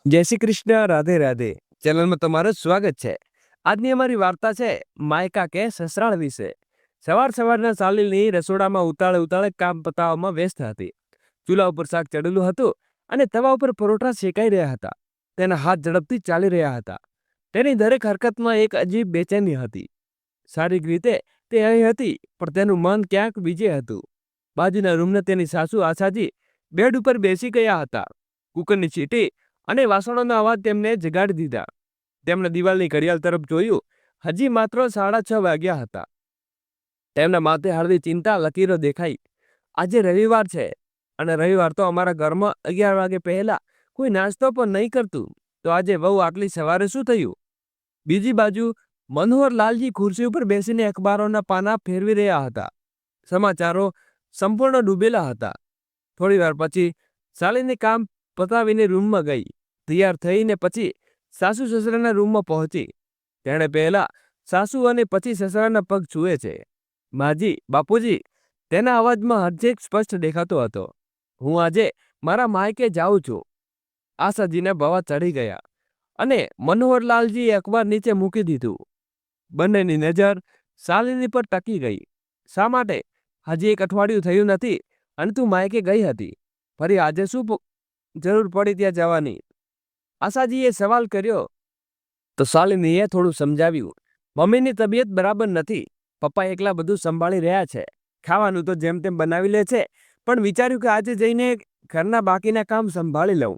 જય શ્રી કૃષ્ણ, રાધે રાધે. ચેનલમાં તમારું સ્વાગત છે. આજની અમારી વાર્તા છે માયકા કે સસરાળ વિશે. સવારના સાલીની રસોડામાં ઉતાળે કામ પતાવવામાં વ્યસ્ત હતી. ચૂલા ઉપર શાક ચડેલું હતું અને તવા ઉપર પરોઠા શેકાઈ રહ્યા હતા. તેના હાથ ઝડપથી ચાલી રહ્યા હતા. તેની દરેક હરકતમાં એક અજીબ બેચેની હતી. શારીરિક રીતે તે અહીં હતી, પણ તેનું મન ક્યાંક બીજે હતું. બાજુના રૂમને તેની સાસુ આશાજી બેડ ઉપર બેસી ગયા હતા. કુકરની ચીટી અને વાસણોનો અવાજ તેમને જગાડી દીધા. તેમણે દિવાલની ઘડિયાળ તરફ જોયું. હજી માત્ર 6:30 વાગ્યા હતા. તેમના માથે હળવી ચિંતા લકીરો દેખાઈ. આજે રવિવાર છે અને રવિવાર તો અમારા ઘરમાં 11 વાગે પહેલા કોઈ નાસ્તો પણ નહીં કરતું. તો આજે વહુ આટલી સવારે શું થયું? બીજી બાજુ મનોહરલાલજી ખુરશી ઉપર બેસીને અખબારોના પાના ફેરવી રહ્યા હતા. સમાચારો સંપૂર્ણ ડૂબેલા હતા. થોડી વાર પછી શાલિની કામ પતાવીને રૂમમાં ગઈ. તૈયાર થઈને પછી સાસુ સસરાના રૂમમાં પહોંચી. તેણે પહેલા સાસુ અને પછી સસરાના પગ છૂએ છે. માજી, બાપુજી, તેના અવાજમાં હરજેક સ્પષ્ટ દેખાતો હતો. હું આજે મારા માયકે જાઉં છું. આશાજીના ભવા ચડી ગયા અને મનોહરલાલજીએ અખબાર નીચે મૂકી દીધું. બંનેની નજર શાલિની પર ટકી ગઈ. શા માટે? હજી 1 અઠવાડિયું થયું નથી અને તું માયકે ગઈ હતી. ફરી આજે શું જરૂર પડી ત્યાં જવાની? આશાજીએ સવાલ કર્યો. તો શાલિનીએ થોડું સમજાવ્યું. મમ્મીની તબિયત બરાબર નથી. પપ્પા એકલા બધું સંભાળી રહ્યા છે. ખાવાનું તો જેમ તેમ બનાવી લે છે, પણ વિચાર્યું કે આજે જઈને ઘરના બાકીના કામ સંભાળી લઉં.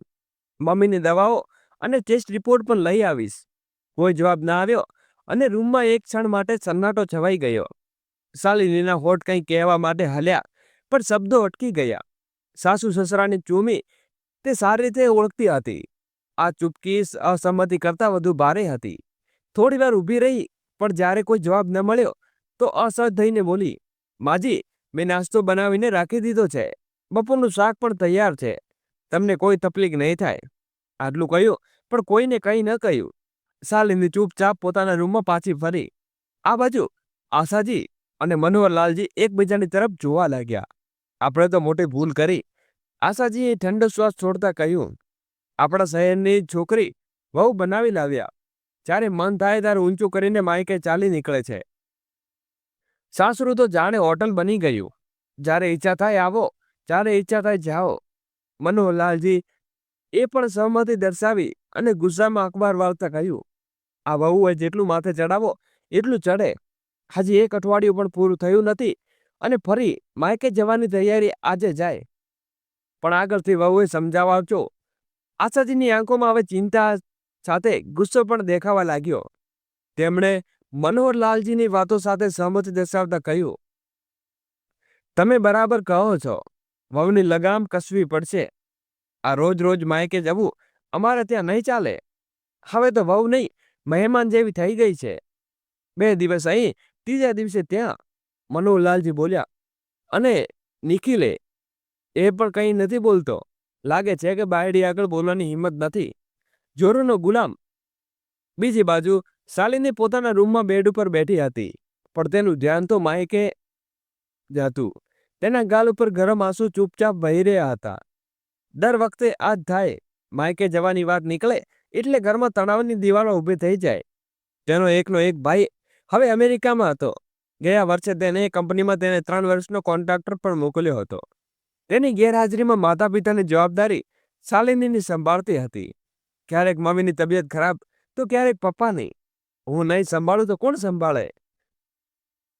મમ્મીની દવાઓ અને ટેસ્ટ રિપોર્ટ પણ લઈ આવીશ. કોઈ જવાબ ના આવ્યો અને રૂમમાં એક ક્ષણ માટે સન્નાટો છવાઈ ગયો. શાલિનીના હોઠ કંઈ કહેવા માટે હલ્યા, પણ શબ્દો અટકી ગયા. સાસુ સસરાની ચૂમી તે સારી રીતે ઓળખતી હતી. આ ચૂપકી અસંમતિ કરતાં વધુ ભારે હતી. થોડી વાર ઊભી રહી, પણ જ્યારે કોઈ જવાબ ન મળ્યો તો અસહજ થઈને બોલી, માજી, મેં નાસ્તો બનાવીને રાખી દીધો છે. બપોરનું શાક પણ તૈયાર છે. તમને કોઈ તકલીફ નહીં થાય. આટલું કહ્યું, પણ કોઈને કંઈ ન કહ્યું. શાલિની ચૂપચાપ પોતાના રૂમમાં પાછી ફરી. આ બાજુ આશાજી અને મનોહરલાલજી એકબીજાની તરફ જોવા લાગ્યા. આપણે તો મોટી ભૂલ કરી. આશાજીએ ઠંડો શ્વાસ છોડતા કહ્યું. આપણા શહેરની છોકરી વહુ બનાવી લાવ્યા. જ્યારે મન થાય ત્યારે ઊંચું કરીને માયકે ચાલી નીકળે છે. સાસરું તો જાણે હોટલ બની ગયું. જ્યારે ઈચ્છા થાય આવો, જ્યારે ઈચ્છા થાય જાઓ. મનોહરલાલજી એ પણ સહમતિ દર્શાવી અને ગુસ્સામાં અખબાર વાળતા કહ્યું. આ વહુએ જેટલું માથે ચડાવો એટલું ચડે. હજી 1 અઠવાડિયું પણ પૂરું થયું નથી અને ફરી માયકે જવાની તૈયારી આજે જાય. પણ આગળથી વહુએ સમજાવજો. આશાજીની આંખોમાં હવે ચિંતા સાથે ગુસ્સો પણ દેખાવા લાગ્યો. તેમણે મનોહરલાલજીની વાતો સાથે સહમતિ દર્શાવતા કહ્યું. તમે બરાબર કહો છો. વહુની લગામ કસવી પડશે. આ રોજ માયકે જવું અમારે ત્યાં નહીં ચાલે. હવે તો વહુ નહીં, મહેમાન જેવી થઈ ગઈ છે. 2 દિવસ અહીં, ત્રીજા દિવસે ત્યાં. મનોહરલાલજી બોલ્યા. અને નિખિલે એ પણ કંઈ નથી બોલતો. લાગે છે કે બાયડી આગળ બોલવાની હિંમત નથી. જોરોનો ગુલામ. બીજી બાજુ શાલિની પોતાના રૂમમાં બેડ ઉપર બેઠી હતી, પણ તેનું ધ્યાન તો માયકે જ હતું. તેના ગાલ ઉપર ગરમ આંસુ ચૂપચાપ વહી રહ્યા હતા. દર વખતે આ જ થાય. માયકે જવાની વાત નીકળે એટલે ઘરમાં તણાવની દિવાલો ઊભી થઈ જાય. તેનો એકનો એક ભાઈ હવે અમેરિકામાં હતો. ગયા વર્ષે તેને કંપનીમાં તેને 3 વર્ષનો કોન્ટ્રાક્ટર પણ મોકલ્યો હતો. તેની ગેરહાજરીમાં માતા પિતાની જવાબદારી શાલિનીની સંભાળતી હતી. ક્યારેક મમ્મીની તબિયત ખરાબ તો ક્યારેક પપ્પાની. હું નહીં સંભાળું તો કોણ સંભાળે?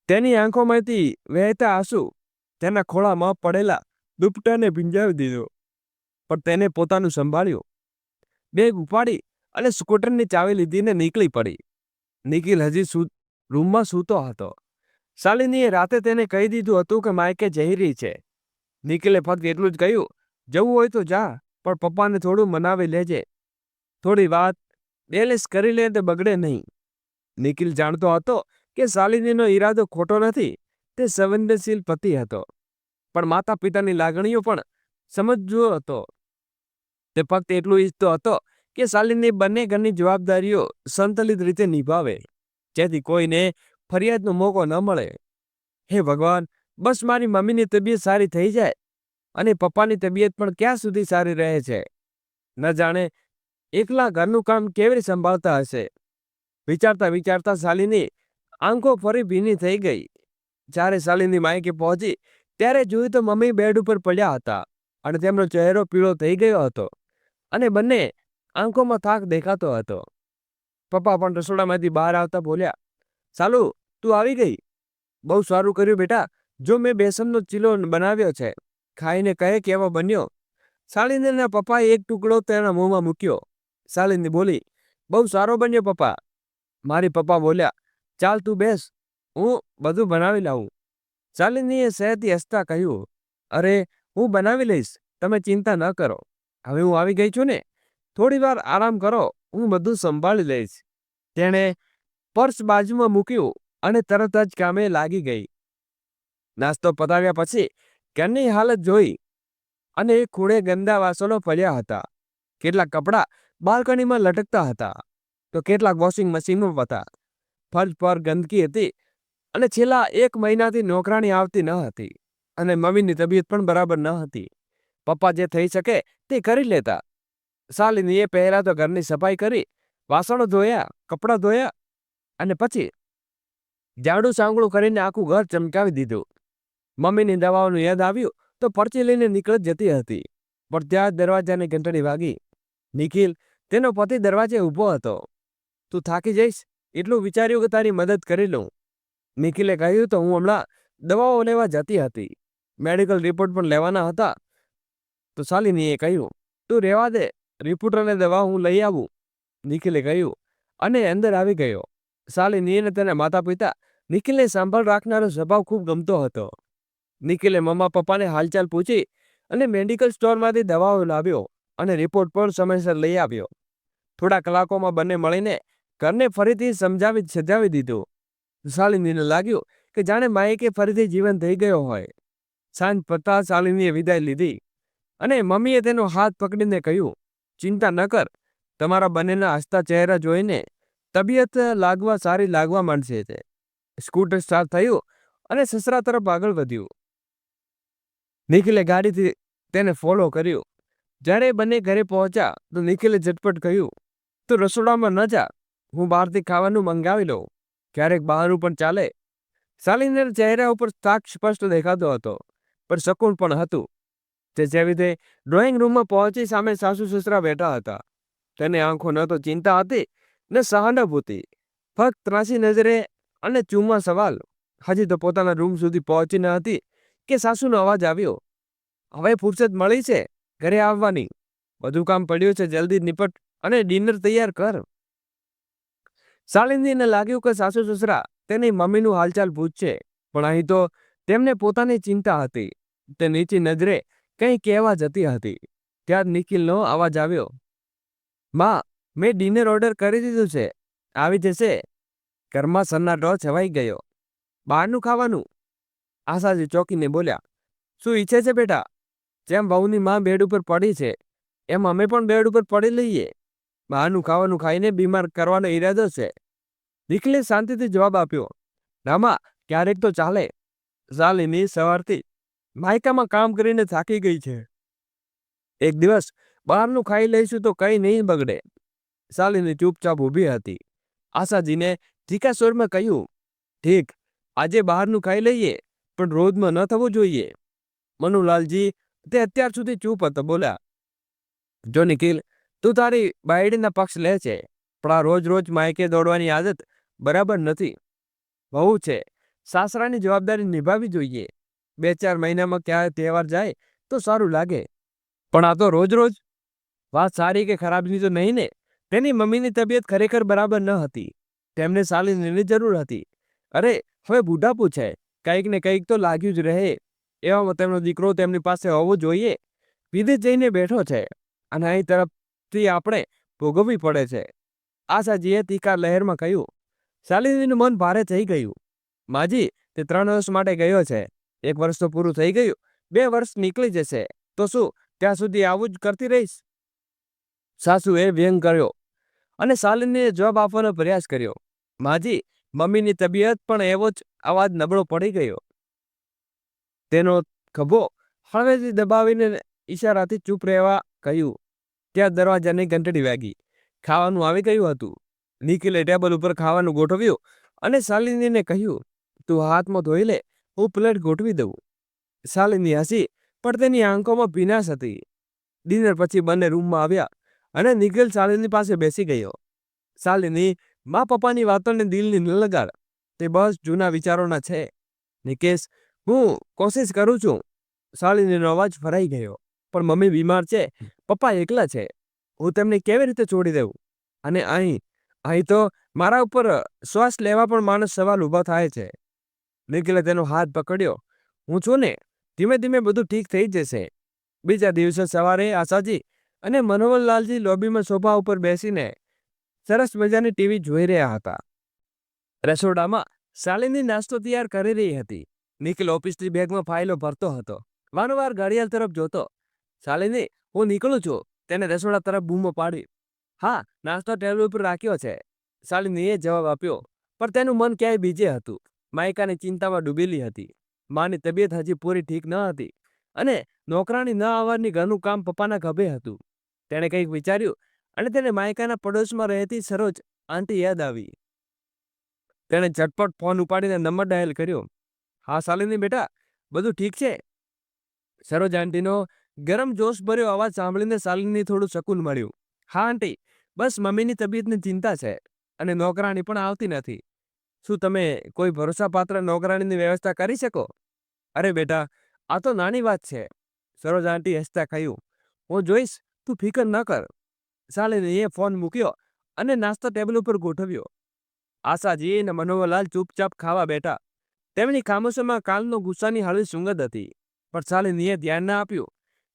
તેની આંખોમાંથી વહેતા આંસુ તેના ખોળામાં પડેલા દુપટ્ટાને ભીંજાવી દીધો. પણ તેને પોતાનું સંભાળ્યું. બેગ ઉપાડી અને સ્કૂટરની ચાવી લીધીને નીકળી પડી. નિખિલ હજી રૂમમાં સૂતો હતો. શાલિનીએ રાતે તેને કહી દીધું હતું કે માયકે જઈ રહી છે. નિખિલે ફક્ત એટલું જ કહ્યું, જવું હોય તો જા, પણ પપ્પાને થોડું મનાવી લેજે. થોડી વાત બેલેન્સ કરી લે તો બગડે નહીં. નિખિલ જાણતો હતો કે શાલિનીનો ઈરાદો ખોટો નથી. તે સંવેદનશીલ પતિ હતો, પણ માતા પિતાની લાગણીઓ પણ સમજવો હતો. તે ફક્ત એટલું ઈચ્છતો હતો કે શાલિની બંને ઘરની જવાબદારીઓ સંતુલિત રીતે નિભાવે, જેથી કોઈને ફરિયાદનો મોકો ન મળે. હે ભગવાન, બસ મારી મમ્મીની તબિયત સારી થઈ જાય અને પપ્પાની તબિયત પણ ક્યાં સુધી સારી રહે છે. ન જાણે એકલા ઘરનું કામ કેવી રીતે સંભાળતા હશે? વિચારતા વિચારતા શાલિની આંખો ફરી ભીની થઈ ગઈ. જ્યારે શાલિની માયકે પહોંચી ત્યારે જોયું તો મમ્મી બેડ ઉપર પડ્યા હતા અને તેમનો ચહેરો પીળો થઈ ગયો હતો અને બંને આંખોમાં થાક દેખાતો હતો. પપ્પા પણ રસોડામાંથી બહાર આવતા બોલ્યા, "સાલુ, તું આવી ગઈ. બહુ સારું કર્યું બેટા. જો મેં બેસનનો ચીલો બનાવ્યો છે, ખાઈને કહે કેવો બન્યો." શાલિનીના પપ્પાએ એક ટુકડો તેના મોંમાં મૂક્યો. શાલિની બોલી, "બહુ સારો બન્યો પપ્પા." મારી પપ્પા બોલ્યા, "ચાલ તું બેસ, હું બધું બનાવી લાવું." શાલિનીએ સહેજથી હસતા કહ્યું, "અરે, હું બનાવી લઈશ, તમે ચિંતા ન કરો. હવે હું આવી ગઈ છું ને, થોડી વાર આરામ કરો, હું બધું સંભાળી લઈશ." તેણે પર્સ બાજુમાં મૂક્યું અને તરત જ કામે લાગી ગઈ. નાસ્તો પતાવ્યા પછી ઘરની હાલત જોઈ અને એક ખૂણે ગંદા વાસણો પડ્યા હતા. કેટલાક કપડાં બાલ્કનીમાં લટકતા હતા તો કેટલાક વોશિંગ મશીનમાં હતા. ફર્શ પર ગંદકી હતી અને છેલ્લા 1 મહિનાથી નોકરાણી આવતી ન હતી અને મમ્મીની તબિયત પણ બરાબર ન હતી. પપ્પા જે થઈ શકે તે કરી લેતા. શાલિનીએ પહેલા તો ઘરની સફાઈ કરી, વાસણો ધોયા, કપડાં ધોયા અને પછી ઝાડુ સાંગળું કરીને આખું ઘર ચમકાવી દીધું. મમ્મીની દવાઓનું યાદ આવ્યું તો પરચી લઈને નીકળી જતી હતી, પણ ત્યાં જ દરવાજાની ઘંટડી વાગી. નિખિલ, તેનો પતિ દરવાજે ઊભો હતો. "તું થાકી જઈશ એટલું વિચાર્યું કે તારી મદદ કરી લઉં." નિખિલે કહ્યું તો હું હમણાં દવાઓ લેવા જતી હતી, મેડિકલ રિપોર્ટ પણ લેવાના હતા. તો શાલિનીએ કહ્યું, "તું રહેવા દે, રિપોર્ટ અને દવા હું લઈ આવું." નિખિલે કહ્યું અને અંદર આવી ગયો. શાલિની અને તેના માતા પિતા નિખિલને સંભાળ રાખનારો સ્વભાવ ખૂબ ગમતો હતો. નિખિલે મમ્મા પપ્પાને હાલચાલ પૂછી અને મેડિકલ સ્ટોરમાંથી દવાઓ લાવ્યો અને રિપોર્ટ પણ સમયસર લઈ આવ્યો. થોડા કલાકોમાં બંને મળીને ઘરને ફરીથી સજાવી દીધું. શાલિનીને લાગ્યું કે જાણે માયકે ફરીથી જીવન થઈ ગયો હોય. સાંજ પડતા શાલિનીએ વિદાય લીધી અને મમ્મીએ તેનો હાથ પકડીને કહ્યું, "ચિંતા ન કર, તમારા બંનેના હસતા ચહેરા જોઈને તબિયત સારી લાગવા માંડશે." તે સ્કૂટર સ્ટાર્ટ થયું અને સસરા તરફ આગળ વધ્યું. નિખિલે ગાડીથી તેને ફોલો કર્યું. જ્યારે બંને ઘરે પહોંચ્યા તો નિખિલે ઝટપટ કહ્યું, "તું રસોડામાં ન જા, હું બહારથી ખાવાનું મંગાવી લઉં. ક્યારેક બહારનું પણ ચાલે." શાલિનીના ચહેરા ઉપર થાક સ્પષ્ટ દેખાતો હતો, પણ શકૂન પણ હતું. તે જેવી તે ડ્રોઈંગ રૂમમાં પહોંચી સામે સાસુ સસરા બેઠા હતા. તેને આંખો ન તો ચિંતા હતી ન સહાનુભૂતિ, ફક્ત ત્રાંસી નજરે અને ચૂમમાં સવાલ. હજી તો પોતાના રૂમ સુધી પહોંચી ન હતી કે સાસુનો અવાજ આવ્યો, "હવે ફુરસદ મળી છે ઘરે આવવાની. બધું કામ પડ્યું છે, જલ્દી નિપટ અને ડિનર તૈયાર કર." શાલિનીને લાગ્યું કે સાસુ સસરા તેની મમ્મીનું હાલચાલ પૂછશે, પણ અહીં તો તેમને પોતાની ચિંતા હતી. તે નીચી નજરે કંઈ કહેવા જતી હતી ત્યાં નિખિલનો અવાજ આવ્યો, "માં, મેં ડિનર ઓર્ડર કરી દીધું છે, આવી જશે." ઘરમાં સન્નાટો છવાઈ ગયો. "બહારનું ખાવાનું?" આશાજી ચોંકીને બોલ્યા. "શું ઈચ્છે છે બેટા? જેમ વહુની માં બેડ ઉપર પડી છે એમ અમે પણ બેડ ઉપર પડી લઈએ. બહારનું ખાવાનું ખાઈને બીમાર કરવાનો ઈરાદો છે." નિખિલે શાંતિથી જવાબ આપ્યો, "રામા, ક્યારેક તો ચાલે. શાલિની સવારથી માયકામાં કામ કરીને થાકી ગઈ છે. એક દિવસ બહારનું ખાઈ લઈશું તો કંઈ નહીં બગડે." શાલિની ચૂપચાપ ઊભી હતી. આશાજીને તીખા સ્વરમાં કહ્યું, "ઠીક, આજે બહારનું ખાઈ લઈએ, પણ રોજમાં ન થવું જોઈએ." મનુલાલજી તે અત્યાર સુધી ચૂપ હતો બોલ્યા, "જો નિખિલ, તું તારી બાયડીના પક્ષ લે છે, પણ આ રોજ રોજ માયકે દોડવાની આદત બરાબર નથી. વહુ છે, સાસરાની જવાબદારી નિભાવવી જોઈએ. 2-4 મહિનામાં ક્યારે તહેવાર જાય તો સારું લાગે, પણ આ તો રોજ રોજ." વાત સારી કે ખરાબની તો નહીં ને, તેની મમ્મીની તબિયત ખરેખર બરાબર ન હતી. તેમને શાલિનીની જરૂર હતી. અરે, હવે બુઢાપું છે, કંઈક ને કંઈક તો લાગ્યું જ રહે. એવામાં તેમનો દીકરો તેમની પાસે હોવો જોઈએ. વિદેશ જઈને બેઠો છે અને અહીં તરફથી આપણે ભોગવવી પડે છે. આશાજીએ તીખા લહેરમાં કહ્યું. શાલિનીનું મન ભારે થઈ ગયું. "માજી, તે 3 વર્ષ માટે ગયો છે. 1 વર્ષ તો પૂરું થઈ ગયું, 2 વર્ષ નીકળી જશે તો શું ત્યાં સુધી આવું જ કરતી રહીશ?" સાસુએ વ્યંગ કર્યો અને શાલિનીએ જવાબ આપવાનો પ્રયાસ કર્યો. "માજી, મમ્મીની તબિયત." પણ એવો જ અવાજ નબળો પડી ગયો. તેનો ખભો હળવેથી દબાવીને ઈશારાથી ચૂપ રહેવા કહ્યું. ત્યાં દરવાજાની ઘંટડી વાગી. ખાવાનું આવી ગયું હતું. નિખિલે ટેબલ ઉપર ખાવાનું ગોઠવ્યું અને શાલિનીને કહ્યું, તું હાથમાં ધોઈ લે, હું પ્લેટ ગોઠવી દઉં. શાલિની હસી, પણ તેની આંખોમાં ભીનાશ હતી. ડિનર પછી બંને રૂમમાં આવ્યા અને નિખિલ શાલિની પાસે બેસી ગયો. શાલિની, મા પપ્પાની વાતોને દિલની ન લગાડ, તે બસ જૂના વિચારોના છે. નિકેશ, હું કોશિશ કરું છું. શાલિનીનો અવાજ ફરાઈ ગયો. પણ મમ્મી બીમાર છે, પપ્પા એકલા છે, હું તેમને કેવી રીતે છોડી દઉં? અને અહીં તો મારા ઉપર શ્વાસ લેવા પણ માણસ સવાલ ઊભા થાય છે. નિખિલે તેનો હાથ પકડ્યો. હું છું ને, ધીમે ધીમે બધું ઠીક થઈ જશે. બીજા દિવસે સવારે આશાજી અને મનોહરલાલજી લોબીમાં સોફા ઉપર બેસીને સરસ મજાની ટીવી જોઈ રહ્યા હતા. રસોડામાં શાલિની નાસ્તો તૈયાર કરી રહી હતી. નિખિલ ઓફિસની બેગમાં ફાઇલો ભરતો હતો. વારંવાર ઘડિયાળ તરફ જોતો. શાલિની, હું નીકળું છું, તેને રસોડા તરફ બૂમો પાડી. હા, નાસ્તો ટેબલ ઉપર રાખ્યો છે, શાલિનીએ જવાબ આપ્યો. પણ તેનું મન ક્યાંય બીજે હતું. માયકાની ચિંતામાં ડૂબેલી હતી. માની તબિયત હજી પૂરી ઠીક ન હતી અને નોકરાણી ન આવવાની ઘરનું કામ પપ્પાના ખભે હતું. તેણે કંઈક વિચાર્યું અને તેને માયકાના પડોશમાં રહેતી સરોજ આંટી યાદ આવી. તેણે ઝટપટ ફોન ઉપાડીને નંબર ડાયલ કર્યો. હા શાલિની બેટા, બધું ઠીક છે? સરોજ આંટીનો ગરમ જોશભર્યો અવાજ સાંભળીને શાલિની થોડું શકૂન મળ્યું. હા આંટી, બસ મમ્મીની તબિયતની ચિંતા છે અને નોકરાણી પણ આવતી નથી. શું તમે કોઈ ભરોસાપાત્ર નોકરાણીની વ્યવસ્થા કરી શકો? અરે બેટા, આ તો નાની વાત છે, સરોજ આંટી હસતા કહ્યું. હું જોઈશ, તું ફિકર ન કર. શાલિનીએ ફોન મૂક્યો અને નાસ્તો ટેબલ ઉપર ગોઠવ્યો. આશાજી અને મનોહરલાલ ચૂપચાપ ખાવા બેઠા. તેમની ખામોશીમાં કાલનો ગુસ્સાની હળવી સુંગંધ હતી. પણ શાલિનીએ ધ્યાન ના આપ્યું.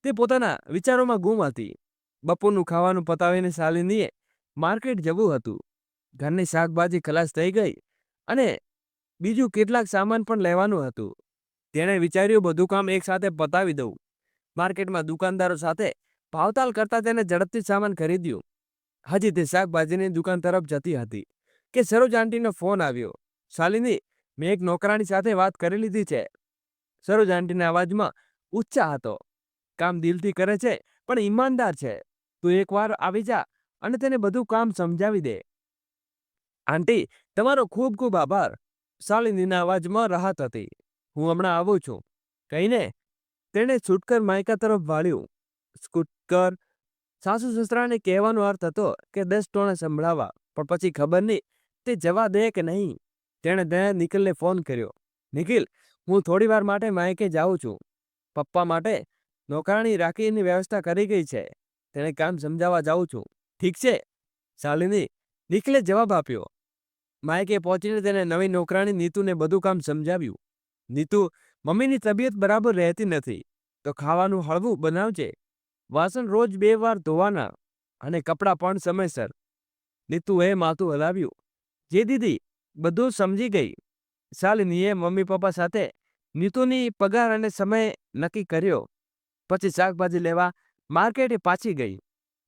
તે પોતાના વિચારોમાં ગુમ હતી. બપોરનું ખાવાનું પતાવીને શાલિનીએ માર્કેટ જવું હતું. ઘરની શાકભાજી ખલાસ થઈ ગઈ અને બીજું કેટલાક સામાન પણ લેવાનું હતું. તેણે વિચાર્યું બધું કામ એકસાથે પતાવી દઉં. માર્કેટમાં દુકાનદારો સાથે ભાવતાલ કરતા તેને ઝડપથી સામાન ખરીદ્યું. હજી તે શાકભાજીની દુકાન તરફ જતી હતી કે સરોજ આંટીનો ફોન આવ્યો. શાલિની, મેં એક નોકરાણી સાથે વાત કરી લીધી છે. સરોજ આંટીના અવાજમાં ઉત્સાહ હતો. કામ દિલથી કરે છે પણ ઈમાનદાર છે. તું એકવાર આવી જા અને તેને બધું કામ સમજાવી દે. આંટી, તમારો ખૂબ ખૂબ આભાર. શાલિનીના અવાજમાં રાહત હતી. હું હમણાં આવું છું કહીને તેણે છૂટકર માયકા તરફ વાળ્યું. સ્કૂટર સાસુ સસરાને કહેવાનો અર્થ હતો કે 10 ટોણા સંભળાવવા, પણ પછી ખબર નહીં તે જવા દે કે નહીં. તેણે નિખિલને ફોન કર્યો. નિખિલ, હું થોડી વાર માટે માયકે જાઉં છું. પપ્પા માટે નોકરાણી રાખીની વ્યવસ્થા કરી ગઈ છે. તેને કામ સમજાવવા જાઉં છું. ઠીક છે શાલિની, નિખિલે જવાબ આપ્યો. માયકે પહોંચીને તેને નવી નોકરાણી નીતુને બધું કામ સમજાવ્યું. નીતુ, મમ્મીની તબિયત બરાબર રહેતી નથી, તો ખાવાનું હળવું બનાવજે. વાસણ રોજ 2 વાર ધોવાના અને કપડાં પણ સમયસર. નીતુએ માથું હલાવ્યું. જે દીદી, બધું સમજી ગઈ. શાલિનીએ મમ્મી પપ્પા સાથે નીતુની પગાર અને સમય નક્કી કર્યો. પછી શાકભાજી લેવા માર્કેટે પાછી ગઈ.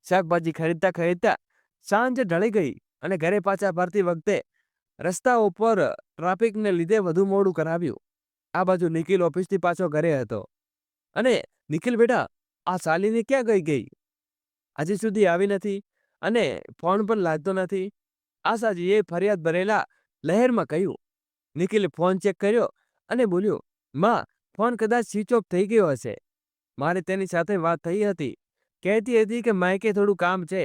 શાકભાજી ખરીદતા ખરીદતા સાંજ ઢળી ગઈ અને ઘરે પાછા ફરતી વખતે રસ્તાઓ પર ટ્રાફિકને લીધે વધુ મોડું કરાવ્યું. આ બાજુ નિખિલ ઓફિસથી પાછો ઘરે હતો. અને નિખિલ બેટા, આ શાલિની ક્યાં ગઈ? હજી સુધી આવી નથી અને ફોન પણ લાગતો નથી. આશાજીએ ફરિયાદ ભરેલા લહેરમાં કહ્યું. નિખિલે ફોન ચેક કર્યો અને બોલ્યો, માં, ફોન કદાચ સ્વિચ ઓફ થઈ ગયો હશે. મારે તેની સાથે વાત થઈ હતી. કહેતી હતી કે માયકે થોડું કામ છે,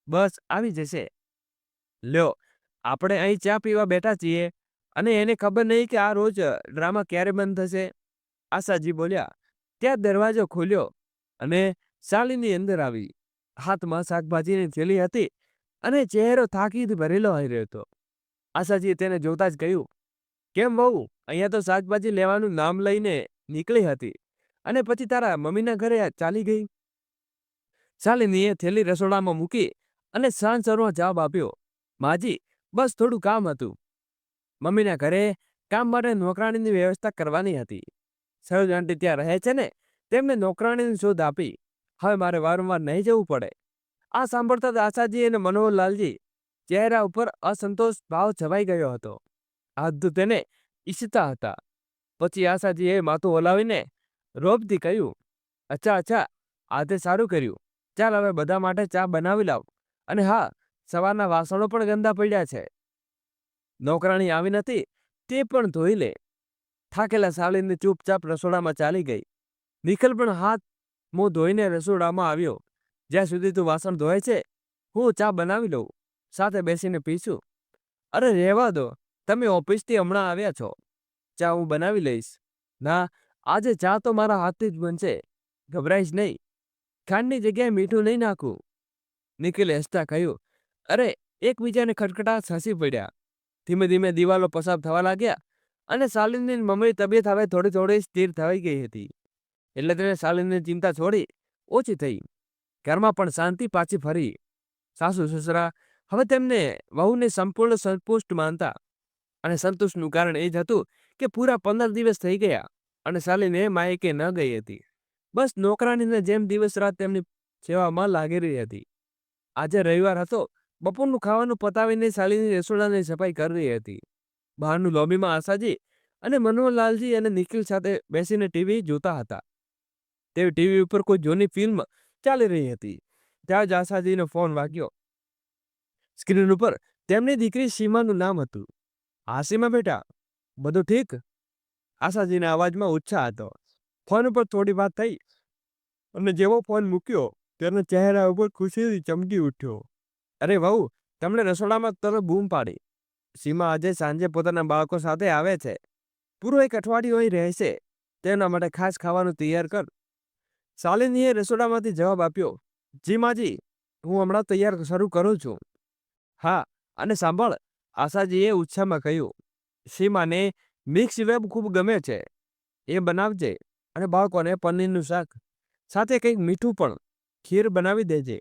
બસ આવી જશે. લ્યો, આપણે અહીં ચા પીવા બેઠા છીએ અને એને ખબર નહીં કે આ રોજ ડ્રામા ક્યારે બંધ થશે. આશાજી બોલ્યા. ત્યાં દરવાજો ખોલ્યો અને શાલિની અંદર આવી. હાથમાં શાકભાજીની થેલી હતી અને ચહેરો થાકીથી ભરેલો આવી રહ્યો હતો. આશાજીએ તેને જોતા જ કહ્યું, કેમ વહુ, અહીંયા તો શાકભાજી લેવાનું નામ લઈને નીકળી હતી અને પછી તારા મમ્મીના ઘરે ચાલી ગઈ. શાલિનીએ થેલી રસોડામાં મૂકી અને શાંતસ્વરમાં જવાબ આપ્યો. માજી, બસ થોડું કામ હતું. મમ્મીના ઘરે કામ માટે નોકરાણીની વ્યવસ્થા કરવાની હતી. સરોજ આંટી ત્યાં રહે છે ને, તેમને નોકરાણીની શોધ આપી. હવે મારે વારંવાર નહીં જવું પડે. આ સાંભળતા જ આશાજી અને મનોહરલાલજી ચહેરા ઉપર અસંતોષ ભાવ છવાઈ ગયો હતો. આ તેને ઈચ્છતા હતા. પછી આશાજીએ માથું હલાવીને રોબથી કહ્યું, અચ્છા, આ તે સારું કર્યું. ચાલ હવે બધા માટે ચા બનાવી લાવ. અને હા, સવારના વાસણો પણ ગંદા પડ્યા છે. નોકરાણી આવી નથી, તે પણ ધોઈ લે. થાકેલા શાલિની ચૂપચાપ રસોડામાં ચાલી ગઈ. નિખિલ પણ હાથ મોં ધોઈને રસોડામાં આવ્યો. જ્યાં સુધી તું વાસણ ધોય છે, હું ચા બનાવી લઉં, સાથે બેસીને પીશું. અરે રહેવા દો, તમે ઓફિસથી હમણાં આવ્યા છો, ચા હું બનાવી લઈશ. ના, આજે ચા તો મારા હાથથી જ બનશે, ગભરાઈશ નહીં. ખાંડની જગ્યાએ મીઠું નહીં નાખું. નિખિલે હસતા કહ્યું. અરે એકબીજાને ખટખટાટ હસી પડ્યા. ધીમે ધીમે દિવાલો પસાર થવા લાગ્યા અને શાલિનીની મમ્મીની તબિયત હવે થોડી થોડી સ્થિર થઈ ગઈ હતી. એટલે તેને શાલિનીની ચિંતા થોડી ઓછી થઈ. ઘરમાં પણ શાંતિ પાછી ફરી. સાસુ સસરા હવે તેમને વહુને સંપૂર્ણ સંતુષ્ટ માનતા. અને સંતોષનું કારણ એ જ હતું કે પૂરા 15 દિવસ થઈ ગયા અને શાલિની માયકે ન ગઈ હતી. બસ નોકરાણીને જેમ દિવસ રાત તેમની સેવામાં લાગી રહી હતી. આજે રવિવાર હતો. બપોરનું ખાવાનું પતાવીને શાલિની રસોડાની સફાઈ કરી રહી હતી. બહારનું લોબીમાં આશાજી અને મનોહરલાલજી અને નિખિલ સાથે બેસીને ટીવી જોતા હતા. તે ટીવી ઉપર કોઈ જૂની ફિલ્મ ચાલી રહી હતી. ત્યાં જ આશાજીનો ફોન વાગ્યો. સ્ક્રીન ઉપર તેમની દીકરી સીમાનું નામ હતું. હા સીમા બેટા, બધું ઠીક? આશાજીના અવાજમાં ઉત્સાહ હતો. ફોન ઉપર થોડી વાત થઈ અને જેવો ફોન મૂક્યો તેના ચહેરા ઉપર ખુશીથી ચમકી ઉઠ્યો. અરે વહુ, તમને રસોડામાં તરત બૂમ પાડી. સીમા આજે સાંજે પોતાના બાળકો સાથે આવે છે. પૂરું 1 અઠવાડિયું અહીં રહેશે. તેના માટે ખાસ ખાવાનું તૈયાર કર. શાલિનીએ રસોડામાંથી જવાબ આપ્યો. જી માજી, હું હમણાં તૈયાર શરૂ કરું છું. હા, અને સાંભળ, આશાજીએ ઉત્સાહમાં કહ્યું. સીમાને મિક્સ વેબ ખૂબ ગમે છે. એ બનાવજે અને બાળકોને પનીરનું શાક સાથે કંઈક મીઠું પણ ખીર બનાવી દેજે.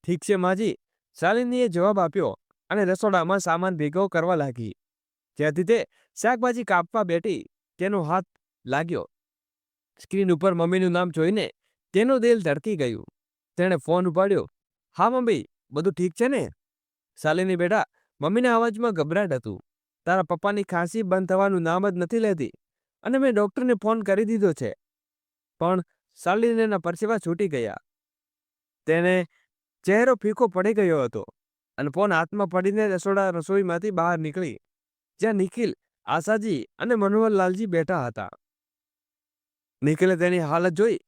ઠીક છે માજી, શાલિનીએ જવાબ આપ્યો અને રસોડામાં સામાન ભેગો કરવા લાગી. જ્યાંથી તે શાકભાજી કાપવા બેઠી તેનો હાથ લાગ્યો. સ્ક્રીન ઉપર મમ્મીનું નામ જોઈને તેનું દિલ ધડકી ગયું. તેણે ફોન ઉપાડ્યો. હા મમ્મી, બધું ઠીક છે ને? શાલિની બેટા, મમ્મીના અવાજમાં ગભરાટ હતું. તારા પપ્પાની ખાંસી બંધ થવાનું નામ જ નથી લેતી અને મેં ડૉક્ટરને ફોન કરી દીધો છે. પણ શાલિનીના પરસેવા છૂટી ગયા. તેને ચહેરો ફીકો પડી ગયો હતો અને ફોન હાથમાં પડીને રસોઈમાંથી બહાર નીકળી, જ્યાં નિખિલ, આશાજી અને મનોહરલાલજી બેઠા હતા. નિખિલે તેની હાલત જોઈ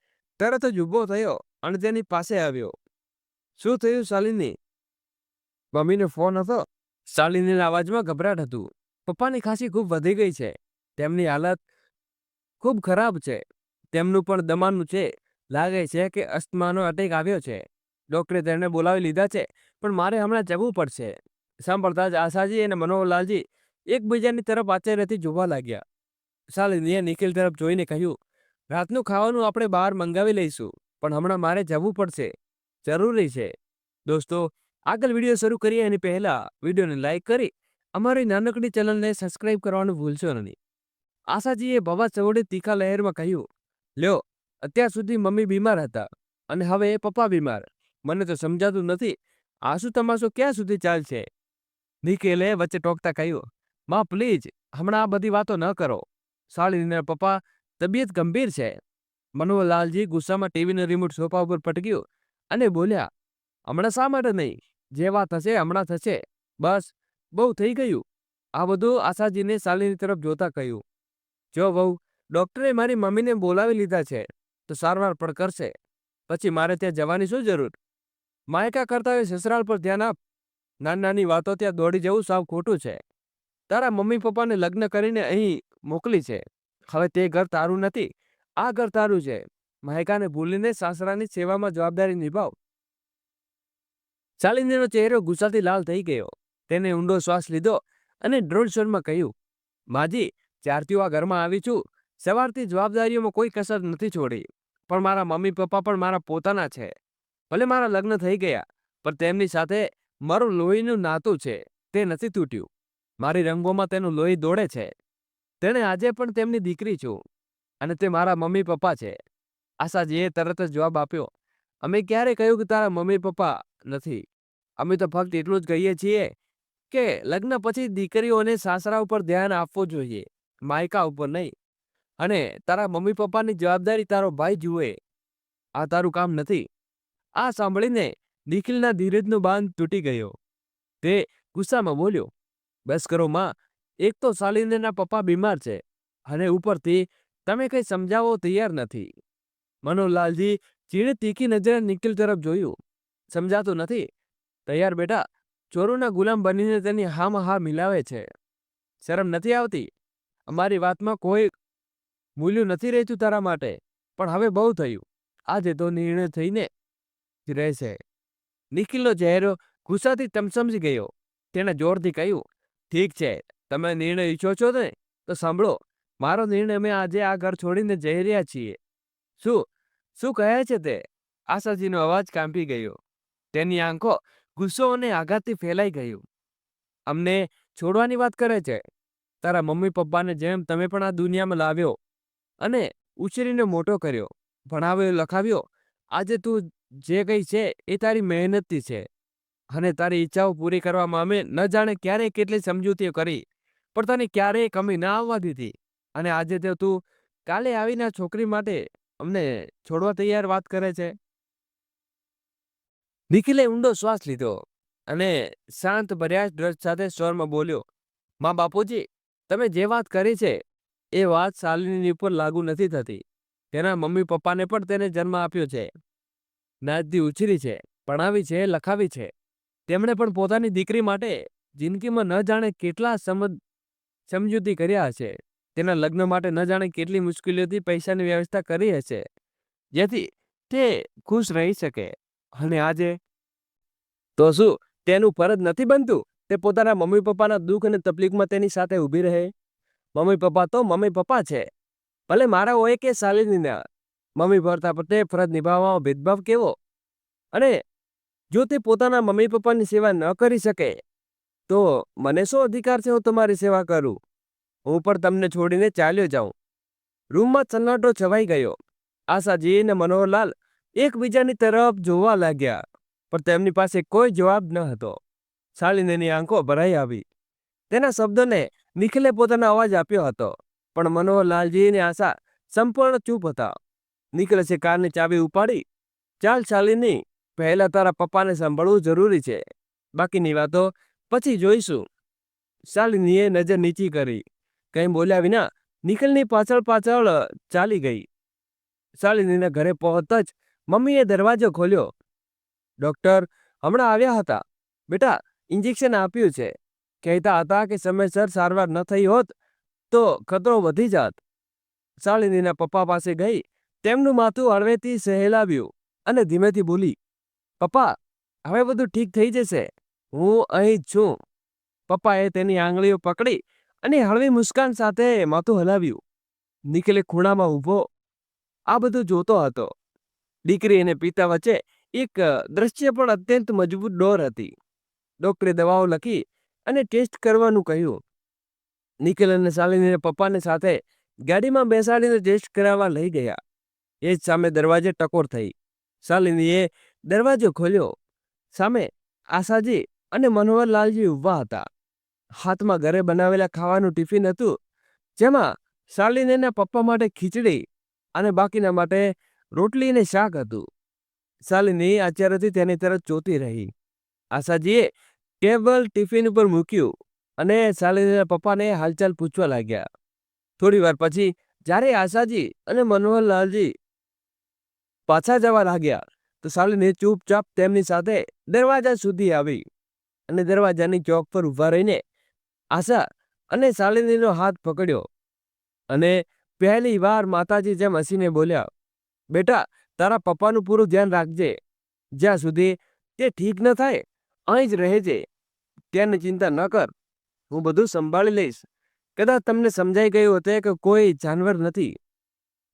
તરત જ ઊભો થયો અને તેની પાસે આવ્યો. શું થયું શાલિની? મમ્મીનો ફોન હતો. શાલિનીના અવાજમાં ગભરાટ હતું. પપ્પાની ખાંસી ખૂબ વધી ગઈ છે. તેમની હાલત ખૂબ ખરાબ છે. તેમનું પણ દમાનું છે. લાગે છે કે અસ્થમાનો અટેક આવ્યો છે. ડૉક્ટરે તેમને બોલાવી લીધા છે, પણ મારે હમણાં જવું પડશે. સાંભળતા જ આશાજી અને મનોહરલાલજી એકબીજાની તરફ આશ્ચર્યથી જોવા લાગ્યા. શાલિનીએ નિખિલ તરફ જોઈને કહ્યું. રાતનું ખાવાનું આપણે બહાર મંગાવી લઈશું, પણ હમણાં મારે જવું પડશે. જરૂરી છે. દોસ્તો, આગળ વિડીયો શરૂ કરીએ એની પહેલાં વિડીયોને લાઇક કરી અમારી નાનકડી ચેનલને સબસ્ક્રાઈબ કરવાનું ભૂલશો નહીં. આશાજીએ ભવા ચવડી તીખા લહેરમાં કહ્યું. લ્યો, અત્યાર સુધી મમ્મી બીમાર હતા અને હવે પપ્પા બીમાર. મને તો સમજાતું નથી આ શું તમાશો ક્યાં સુધી ચાલશે? નિખિલે વચ્ચે ટોકતા કહ્યું. માં પ્લીઝ, હમણાં આ બધી વાતો ન કરો. શાલિનીના પપ્પા તબિયત ગંભીર છે. મનોહરલાલજી ગુસ્સામાં ટીવીનું રિમોટ સોફા ઉપર પટક્યું અને બોલ્યા. હમણાં શા માટે નહીં? જે વાત થશે હમણાં થશે. બસ, બહુ થઈ ગયું. આ બધું આશાજીને શાલિની તરફ જોતા કહ્યું. જો વહુ, ડૉક્ટરે મારી મમ્મીને બોલાવી લીધા છે તો સારવાર પણ કરશે. પછી મારે ત્યાં જવાની શું જરૂર? માયકા કરતા સસરાલ પર ધ્યાન આપ. નાની નાની વાતો ત્યાં દોડી જવું સાવ ખોટું છે. તારા મમ્મી પપ્પાને લગ્ન કરીને અહીં મોકલી છે. હવે તે ઘર તારું નથી, આ ઘર તારું છે. માયકાને ભૂલીને સાસરાની સેવામાં જવાબદારી નિભાવ. શાલિનીનો ચહેરો ગુસ્સાથી લાલ થઈ ગયો. તેને ઊંડો શ્વાસ લીધો અને દ્રઢ સ્વરમાં કહ્યું. માજી, જ્યારથી આ ઘરમાં આવી છું, સવારથી જવાબદારીઓમાં કોઈ કસર નથી છોડી. પણ મારા મમ્મી પપ્પા પણ મારા પોતાના છે. ભલે મારા લગ્ન થઈ ગયા, પણ તેમની સાથે મારું લોહીનું નાતું છે, તે નથી તૂટ્યું. મારી રંગોમાં તેનું લોહી દોડે છે. તેણે આજે પણ તેમની દીકરી છું અને તે મારા મમ્મી પપ્પા છે. આશાજીએ તરત જ જવાબ આપ્યો. અમે ક્યારે કહ્યું કે તારા મમ્મી પપ્પા નથી? અમે તો ફક્ત એટલું જ કહીએ છીએ કે લગ્ન પછી દીકરીઓને સાસરા ઉપર ધ્યાન આપવું જોઈએ, માયકા ઉપર નહીં. અને તારા મમ્મી પપ્પાની જવાબદારી તારો ભાઈ જુએ. આ તારું કામ નથી. આ સાંભળીને નિખિલના ધીરજનો બાંધ તૂટી ગયો. તે ગુસ્સામાં બોલ્યો, બસ કરો માં, એક તો શાલિનીના પપ્પા બીમાર છે અને ઉપરથી તમે કંઈ સમજાવો તૈયાર નથી. મનોહરલાલજી ચીણે તીખી નજરે નિખિલ તરફ જોયું. સમજાતું નથી? તૈયાર બેટા ચોરોના ગુલામ બનીને તેની હામાં હા મિલાવે છે. શરમ નથી આવતી? અમારી વાતમાં કોઈ મૂલ્ય નથી રહેતું તારા માટે. પણ હવે બહુ થયું. આજે તો નિર્ણય થઈને જ રહેશે. નિખિલનો ચહેરો ગુસ્સાથી તમસમસી ગયો. તેણે જોરથી કહ્યું, ઠીક છે, તમે નિર્ણય ઈચ્છો છો ને તો સાંભળો. મારો નિર્ણય, અમે આજે આ ઘર છોડીને જઈ રહ્યા છીએ. શું શું કહે છે તે? આશાજીનો અવાજ કાંપી ગયો. તેની આંખો ગુસ્સો અને આઘાતથી ફેલાઈ ગયું. અમને છોડવાની વાત કરે છે? તારા મમ્મી પપ્પાને જેમ તમે પણ આ દુનિયામાં લાવ્યો અને ઉછેરીને મોટો કર્યો, ભણાવ્યો, લખાવ્યો. આજે તું જે કંઈ છે એ તારી મહેનતથી છે અને તારી ઈચ્છાઓ પૂરી કરવામાં અમે ન જાણે ક્યારેય કેટલી સમજૂતીઓ કરી, પણ તને ક્યારેય કમી ના આવવા દીધી. અને આજે તો તું કાલે આવીને આ છોકરી માટે અમને છોડવા તૈયાર વાત કરે છે. નિખિલે ઊંડો શ્વાસ લીધો અને શાંત ભર્યા દ્રઢ સાથે સ્વરમાં બોલ્યો, માં બાપુજી, તમે જે વાત કરી છે એ વાત શાલિની ઉપર લાગુ નથી થતી. તેના મમ્મી પપ્પાને પણ તેને જન્મ આપ્યો છે, નાજથી ઉછરી છે, ભણાવી છે, લખાવી છે. તેમણે પણ પોતાની દીકરી માટે જિંદગીમાં ન જાણે કેટલા સમજૂતી કર્યા હશે. તેના લગ્ન માટે ન જાણે કેટલી મુશ્કેલીઓથી પૈસાની વ્યવસ્થા કરી હશે, જેથી તે ખુશ રહી શકે. અને આજે તો શું તેનું ફરજ નથી બનતું તે પોતાના મમ્મી પપ્પાના દુઃખ અને તકલીફમાં તેની સાથે ઊભી રહે? મમ્મી પપ્પા તો મમ્મી પપ્પા છે, ભલે મારા હોય કે શાલિનીના. મમ્મી પપ્પા પર તે ફરજ નિભાવવામાં ભેદભાવ કેવો? અને જો તે પોતાના મમ્મી પપ્પાની સેવા ન કરી શકે તો મને શું અધિકાર છે હું તમારી સેવા કરું? હું પણ તમને છોડીને ચાલ્યો જાઉં. રૂમમાં સન્નાટો છવાઈ ગયો. આશાજી અને મનોહરલાલ એકબીજાની તરફ જોવા લાગ્યા, પણ તેમની પાસે કોઈ જવાબ ન હતો. શાલિનીની આંખો ભરાઈ આવી. તેના શબ્દોને નિખિલે પોતાનો અવાજ આપ્યો હતો, પણ મનોહરલાલજી અને આશા સંપૂર્ણ ચૂપ હતા. નિખિલે કારની ચાવી ઉપાડી, ચાલ શાલિની, પહેલા તારા પપ્પાને સાંભળવું જરૂરી છે, બાકીની વાતો પછી જોઈશું. શાલિનીએ નજર નીચી કરી. કંઈ બોલ્યા વિના નિખિલની પાછળ પાછળ ચાલી ગઈ. શાલિનીના ઘરે પહોંચતા જ મમ્મીએ દરવાજો ખોલ્યો. ડૉક્ટર હમણાં આવ્યા હતા. બેટા, ઇન્જેક્શન આપ્યું છે. કહેતા હતા કે સમયસર સારવાર ન થઈ હોત તો ખતરો વધી જાત. શાલિનીના પપ્પા પાસે ગઈ, તેમનું માથું હળવેથી સહેલાવ્યું અને ધીમેથી બોલી, પપ્પા, હવે બધું ઠીક થઈ જશે. હું અહીં જ છું. પપ્પાએ તેની આંગળીઓ પકડી અને હળવી મુસ્કાન સાથે માથું હલાવ્યું. નિખિલે ખૂણામાં ઊભો આ બધું જોતો હતો. દીકરી અને પિતા વચ્ચે એક દ્રશ્ય પણ અત્યંત મજબૂત ડોર હતી. ડૉક્ટરે દવાઓ લખી અને ટેસ્ટ કરવાનું કહ્યું. નિખિલ અને શાલિનીના પપ્પાને સાથે ગાડીમાં બેસાડીને ટેસ્ટ કરાવવા લઈ ગયા. એ જ સામે દરવાજે ટકોર થઈ. શાલિનીએ દરવાજો ખોલ્યો. સામે આશાજી અને મનોહરલાલજી ઊભા હતા. હાથમાં ઘરે બનાવેલા ખાવાનું ટિફિન હતું, જેમાં શાલિનીના પપ્પા માટે ખીચડી અને બાકીના માટે રોટલી અને શાક હતું. શાલિની આશ્ચર્યથી તેની તરફ જોતી રહી. આશાજીએ ટેબલ ટિફિન ઉપર મૂક્યું અને શાલિનીના પપ્પાને હાલચાલ પૂછવા લાગ્યા. થોડી વાર પછી જ્યારે આશાજી અને મનોહરલાલજી પાછા જવા લાગ્યા તો શાલિની ચૂપચાપ તેમની સાથે દરવાજા સુધી આવી અને દરવાજાની ચોક પર ઊભા રહીને આશા અને શાલિનીનો હાથ પકડ્યો અને પહેલી વાર માતાજી જેમ હસીને બોલ્યા, બેટા, તારા પપ્પાનું પૂરું ધ્યાન રાખજે. જ્યાં સુધી તે ઠીક ન થાય અહીં જ રહેજે. તેની ચિંતા ન કર, હું બધું સંભાળી લઈશ. કદાચ તમને સમજાઈ ગયું હશે કે કોઈ જાનવર નથી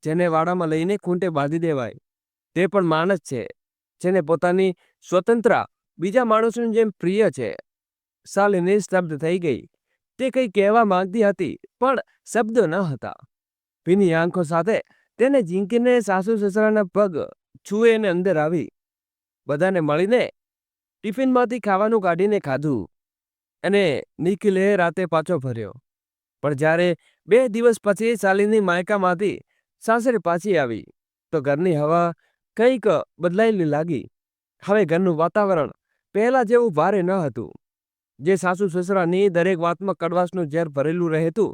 જેને વાડામાં લઈને ખૂંટે બાંધી દેવાય. તે પણ માણસ છે, જેને પોતાની સ્વતંત્રતા બીજા માણસોની જેમ પ્રિય છે. શાલિની સ્તબ્ધ થઈ ગઈ. તે કંઈ કહેવા માંગતી હતી, પણ શબ્દ ન હતા. ભીની આંખો સાથે તેને ઝીંકીને સાસુ સસરાના પગ છૂએ અંદર આવી. બધાને મળીને ટિફિનમાંથી ખાવાનું કાઢીને ખાધું અને નિખિલે રાતે પાછો ફર્યો. પણ જ્યારે 2 દિવસ પછી શાલિની માયકામાંથી સાસરે પાછી આવી તો ઘરની હવા કંઈક બદલાયેલી લાગી. હવે ઘરનું વાતાવરણ પહેલા જેવું ભારે ન હતું. જે સાસુ સસરાની દરેક વાતમાં કડવાશનું ઝેર ભરેલું રહેતું,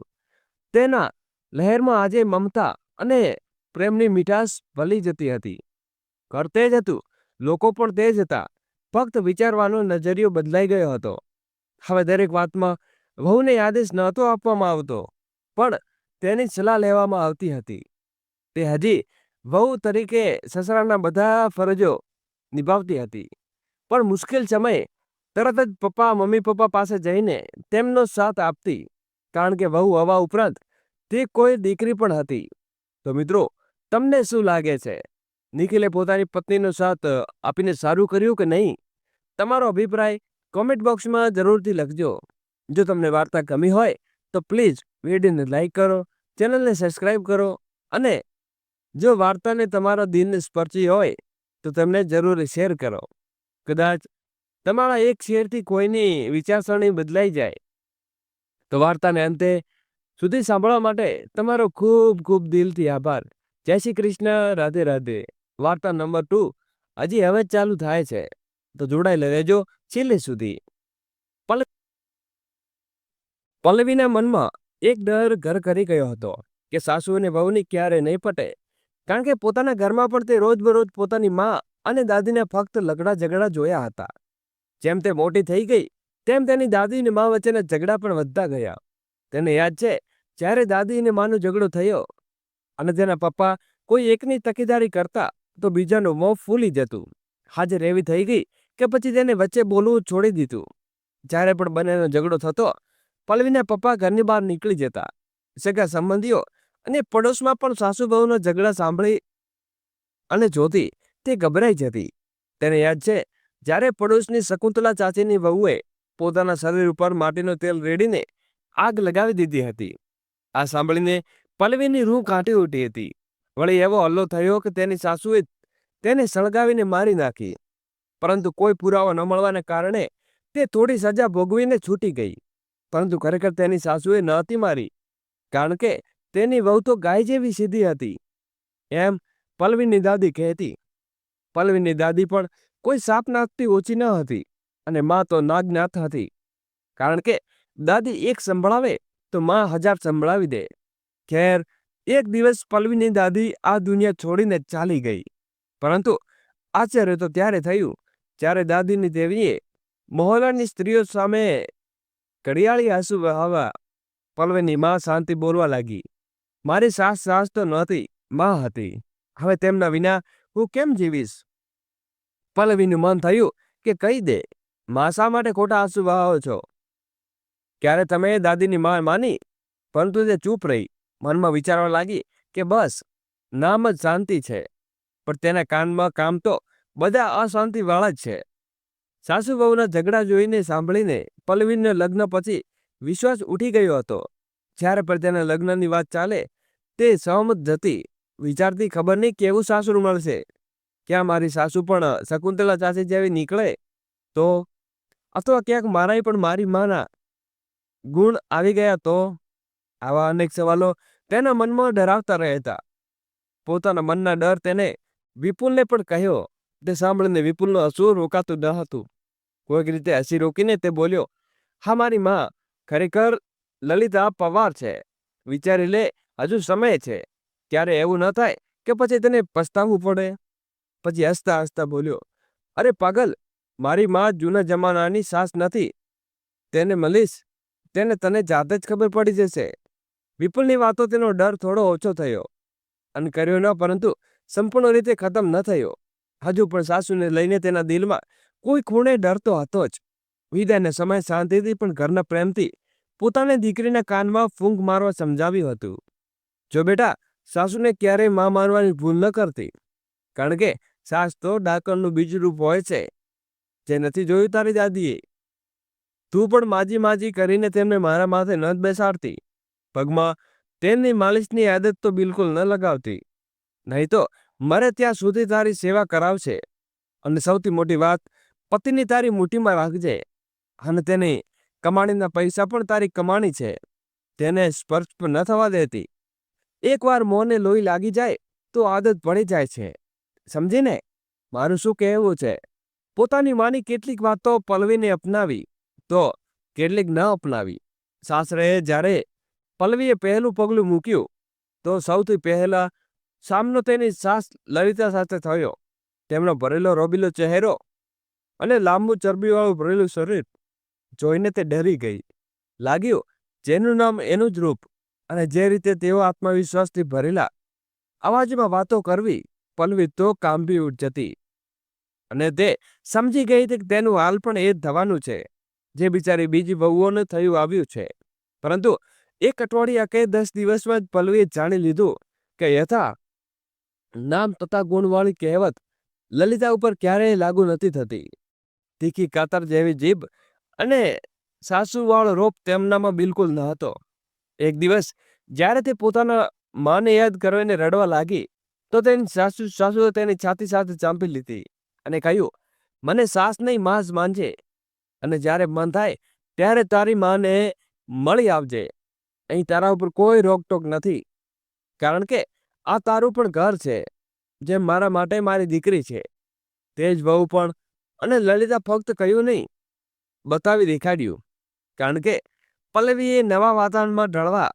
તેના લહેરમાં આજે મમતા અને પ્રેમની મીઠાશ ભલી જતી હતી. ઘર તેજ હતું, લોકો પણ તેજ હતા, ફક્ત વિચારવાનો નજરિયો બદલાઈ ગયો હતો. હવે દરેક વાતમાં વહુને આદેશ નહોતો આપવામાં આવતો, પણ તેની સલાહ લેવામાં આવતી હતી. તે હજી વહુ તરીકે સસરાના બધા ફરજો નિભાવતી હતી, પણ મુશ્કેલ સમયે તરત જ મમ્મી પપ્પા પાસે જઈને તેમનો સાથ આપતી, કારણ કે વહુ હવા ઉપરાંત તે કોઈ દીકરી પણ હતી. તો મિત્રો, તમને શું લાગે છે? નિખિલે પોતાની પત્નીનો સાથ આપીને સારું કર્યું કે નહીં? તમારો અભિપ્રાય કોમેન્ટ બોક્સમાં જરૂરથી લખજો. જો તમને વાર્તા ગમી હોય તો પ્લીઝ વિડીયોને લાઈક કરો, ચેનલને સબસ્ક્રાઈબ કરો, અને જો વાર્તાને તમારા દિલને સ્પર્શી હોય તો તેમને જરૂર શેર કરો. કદાચ તમારા એક શેરથી કોઈની વિચારસરણી બદલાઈ જાય. તો વાર્તાને અંતે સુધી સાંભળવા માટે તમારો ખૂબ ખૂબ દિલથી આભાર. જય શ્રી કૃષ્ણ. રાધે રાધે. વાર્તા નંબર 2 હજી હવે જ ચાલુ થાય છે, તો જોડાયેલા રહેજો છેલ્લે સુધી. પલ્લવીના મનમાં એક ડર ઘર કરી ગયો હતો કે સાસુ અને વહુની ક્યારે નહીં પટે, કારણ કે પોતાના ઘરમાં પણ તે રોજબરોજ પોતાની મા અને દાદીને ફક્ત લગડા ઝઘડા જોયા હતા. જેમ તે મોટી થઈ ગઈ તેમ તેની દાદી અને મા વચ્ચેના ઝઘડા પણ વધતા ગયા. તેને યાદ છે, જ્યારે દાદી અને માનો ઝઘડો થયો અને તેના પપ્પા કોઈ એકની તકેદારી કરતા તો બીજાનું મોં ફૂલી જતું. હાજર એવી થઈ ગઈ કે પછી તેને વચ્ચે બોલવું છોડી દીધું. જ્યારે પણ બંનેનો ઝઘડો થતો, પલ્લવીના પપ્પા ઘરની બહાર નીકળી જતા. સગા સંબંધીઓ અને પડોશમાં પણ સાસુ બહુનો ઝઘડા સાંભળી અને જોતી તે ગભરાઈ જતી. તેને યાદ છે, જ્યારે પડોશની શકુંતલા ચાચીની વહુએ પોતાના શરીર ઉપર માટીનું તેલ રેડીને આગ લગાવી દીધી હતી. આ સાંભળીને પલ્લવીની રૂહ કાંટી ઉઠી હતી. વળી એવો હલ્લો થયો કે તેની સાસુએ તેને સળગાવીને મારી નાખી, પરંતુ કોઈ પુરાવો ન મળવાને કારણે તે થોડી સજા ભોગવીને છૂટી ગઈ. પરંતુ ખરેખર તેની સાસુએ નહોતી મારી, કારણ કે તેની વહુ તો ગાય જેવી સીધી હતી, એમ પલ્લવીની દાદી કહેતી. પલ્લવીની દાદી પણ કોઈ સાપનાથથી ઓછી ન હતી, અને મા તો નાગનાથ હતી, કારણ કે દાદી એક સંભળાવે તો મા 1000 સંભળાવી દે. ખેર, એક દિવસ પલ્લવીની દાદી આ દુનિયા છોડીને ચાલી ગઈ. પરંતુ આશ્ચર્ય તો ત્યારે થયું જ્યારે દાદીની દેવીએ મહોલ્લાની સ્ત્રીઓ સામે ઘડિયાળી આંસુ વહાવા. પલ્લવીની મા શાંતિ બોલવા લાગી. મારી સાસ તો નહોતી, મા હતી. હવે તેમના વિના હું કેમ જીવીશ? પલ્લવીનું મન થયું કે કહી દે, મા શા માટે ખોટા આંસુ વહાવો છો? ક્યારે તમે દાદીની મા માની? પરંતુ તે ચૂપ રહી. મનમાં વિચારવા લાગી કે બસ નામ જ શાંતિ છે, પણ તેના કાનમાં કામ તો બધા અશાંતિવાળા જ છે. સાસુ વહુના ઝઘડા જોઈને સાંભળીને પલ્લવીને લગ્ન પછી વિશ્વાસ ઉઠી ગયો હતો. જ્યારે પણ તેના લગ્નની વાત ચાલે તે સહમત જતી, વિચારતી ખબર નહીં કેવું સાસરું મળશે. ક્યાં મારી સાસુ પણ શકુંતલા ચાચી જેવી નીકળે તો, અથવા ક્યાંક મારાય પણ મારી માના ગુણ આવી ગયા તો? આવા અનેક સવાલો તેના મનમાં ડરાવતા રહેતા. પોતાના મનના ડર તેને વિપુલને પણ કહ્યો. તે સાંભળીને વિપુલનું હસવું રોકાતું ન હતું. કોઈક રીતે હસી રોકીને તે બોલ્યો, હા, મારી મા ખરેખર લલિતા પવાર છે. વિચારી લે, હજુ સમય છે. ક્યારે એવું ન થાય કે પછી તેને પસ્તાવવું પડે? પછી હસતા હસતા બોલ્યો, અરે પાગલ, મારી મા જૂના જમાનાની સાસ નથી. તેને મળીશ, તેને તને જાતે જ ખબર પડી જશે. વિપુલની વાતો તેનો ડર થોડો ઓછો થયો અને કર્યો ન, પરંતુ સંપૂર્ણ રીતે ખતમ ન થયો. હજુ પણ સાસુને લઈને તેના દિલમાં કોઈ ખૂણે ડર તો હતો જ. વિદાયના સમય શાંતિથી પણ ઘરના પ્રેમથી પોતાની દીકરીના કાનમાં ફૂંક મારવા સમજાવ્યું હતું. જો બેટા, સાસુને ક્યારેય મા મારવાની ભૂલ ન કરતી, કારણ કે સાસ તો ડાકણનું બીજું રૂપ હોય છે, જે નથી જોયું તારી દાદીએ. તું પણ માજી માજી કરીને તેમને મારા માથે ન જ બેસાડતી. પગમાં તેલની માલિશની આદત તો બિલકુલ ન લગાવતી, નહીં તો મરે ત્યાં સુધી તારી સેવા કરાવશે. અને સૌથી મોટી વાત, પતિની તારી મુઠ્ઠીમાં રાખજે, અને તેની કમાણીના પૈસા પણ તારી કમાણી છે, તેને સ્પર્શ પણ ન થવા દેતી. એકવાર મોંને લોહી લાગી જાય તો આદત પડી જાય છે, સમજીને મારું શું કહેવું છે? પોતાની માની કેટલીક વાતો પલ્લવીને અપનાવી તો કેટલીક ન અપનાવી. સાસરે જ્યારે પલ્લવીએ પહેલું પગલું મૂક્યું તો સૌથી પહેલા સામનો તેની સાસ લલિતા સાથે થયો. તેમનો ભરેલો રોબીલો ચહેરો અને લાંબુ ચરબીવાળું ભરેલું શરીર જોઈને તે ડરી ગઈ. લાગ્યું જેનું નામ એનું જ રૂપ, અને જે રીતે તેઓ આત્મવિશ્વાસથી ભરેલા અવાજમાં વાતો કરવી. પલ્લવી તો કાંપી જતી અને તે સમજી ગઈ કે તેનું હાલ પણ એ જ થવાનું છે જે બિચારી બીજી વહુઓને થયું આવ્યું છે. પરંતુ એક અઠવાડિયા કે 10 દિવસમાં જ પલ્લવીએ જાણી લીધું કે યથા નામ તથા ગુણવાળી કહેવત લલિતા ઉપર ક્યારેય લાગુ નથી થતી. તીખી કાતર જેવી જીભ અને સાસુવાળો રોપ તેમનામાં બિલકુલ ન હતો. એક દિવસ જ્યારે તે પોતાના માને યાદ કરીને રડવા લાગી તો તેની સાસુએ તેની છાતી સાથે ચાંપી લીધી અને કહ્યું, મને સાસ નહીં માં જ માનજે, અને જ્યારે મન થાય ત્યારે તારી માને મળી આવજે. અહીં તારા ઉપર કોઈ રોકટોક નથી, કારણ કે આ તારું પણ ઘર છે, જેમ મારા માટે મારી દીકરી છે. તે જ વહુ પણ. અને લલિતા ફક્ત કહ્યું નહીં, બતાવી દેખાડ્યું. કારણ કે પલ્લવીએ નવા વાતાવરણમાં ઢળવા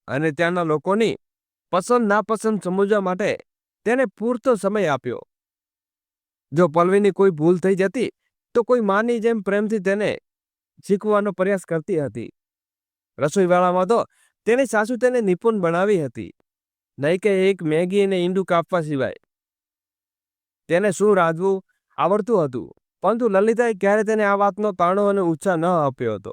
અને ત્યાંના લોકોની પસંદ નાપસંદ સમજવા માટે તેને પૂરતો સમય આપ્યો. જો પલ્લવીની કોઈ ભૂલ થઈ જતી તો કોઈ માની જેમ પ્રેમથી તેને શીખવાનો પ્રયાસ કરતી હતી. રસોઈવાળામાં તો તેની સાસુ તેને નિપુણ બનાવી હતી, નહીં કે એક મેગી અને ઈંડું કાપવા સિવાય. તેને શું રાંધવું આવડતું હતું, પરંતુ લલિતાએ ક્યારે તેને આ વાતનો તાણો અને ઉત્સાહ ન આપ્યો હતો.